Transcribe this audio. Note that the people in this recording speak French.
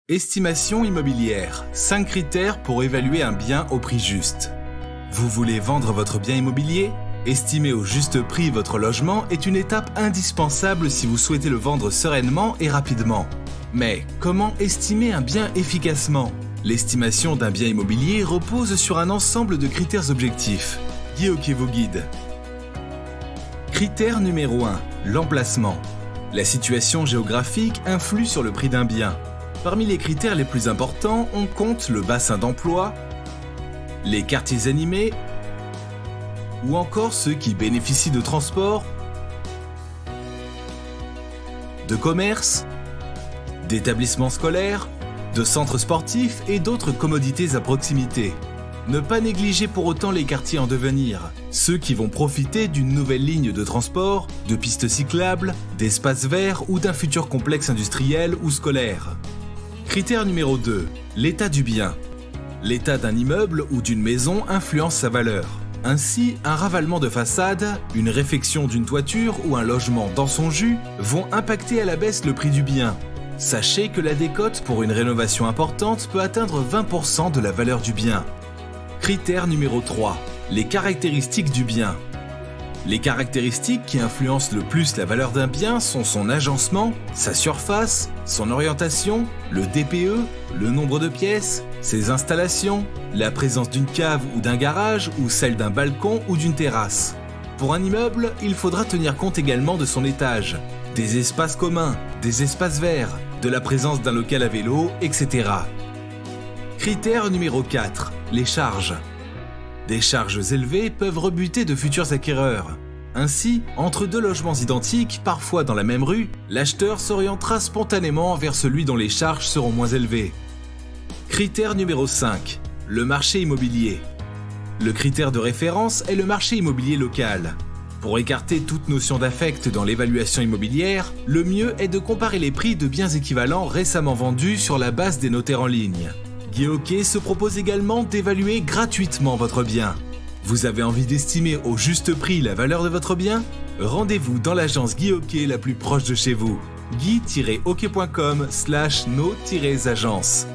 Estimation immobilière. 5 critères pour évaluer un bien au prix juste. Vous voulez vendre votre bien immobilier ? Estimer au juste prix votre logement est une étape indispensable si vous souhaitez le vendre sereinement et rapidement. Mais comment estimer un bien efficacement ? L'estimation d'un bien immobilier repose sur un ensemble de critères objectifs. GuyOK vous guide. Critère numéro 1. L'emplacement. La situation géographique influe sur le prix d'un bien. Parmi les critères les plus importants, on compte le bassin d'emploi, les quartiers animés ou encore ceux qui bénéficient de transports, de commerces, d'établissements scolaires, de centres sportifs et d'autres commodités à proximité. Ne pas négliger pour autant les quartiers en devenir, ceux qui vont profiter d'une nouvelle ligne de transport, de pistes cyclables, d'espaces verts ou d'un futur complexe industriel ou scolaire. Critère numéro 2. L'état du bien. L'état d'un immeuble ou d'une maison influence sa valeur. Ainsi, un ravalement de façade, une réfection d'une toiture ou un logement dans son jus vont impacter à la baisse le prix du bien. Sachez que la décote pour une rénovation importante peut atteindre 20% de la valeur du bien. Critère numéro 3. Les caractéristiques du bien. Les caractéristiques qui influencent le plus la valeur d'un bien sont son agencement, sa surface, son orientation, le DPE, le nombre de pièces, ses installations, la présence d'une cave ou d'un garage ou celle d'un balcon ou d'une terrasse. Pour un immeuble, il faudra tenir compte également de son étage, des espaces communs, des espaces verts, de la présence d'un local à vélo, etc. Critère numéro 4. Les charges. Des charges élevées peuvent rebuter de futurs acquéreurs. Ainsi, entre deux logements identiques, parfois dans la même rue, l'acheteur s'orientera spontanément vers celui dont les charges seront moins élevées. Critère numéro 5. Le marché immobilier. Le critère de référence est le marché immobilier local. Pour écarter toute notion d'affect dans l'évaluation immobilière, le mieux est de comparer les prix de biens équivalents récemment vendus sur la base des notaires en ligne. GuyOK se propose également d'évaluer gratuitement votre bien. Vous avez envie d'estimer au juste prix la valeur de votre bien ? Rendez-vous dans l'agence GuyOK la plus proche de chez vous. guy-ok.com/no-agence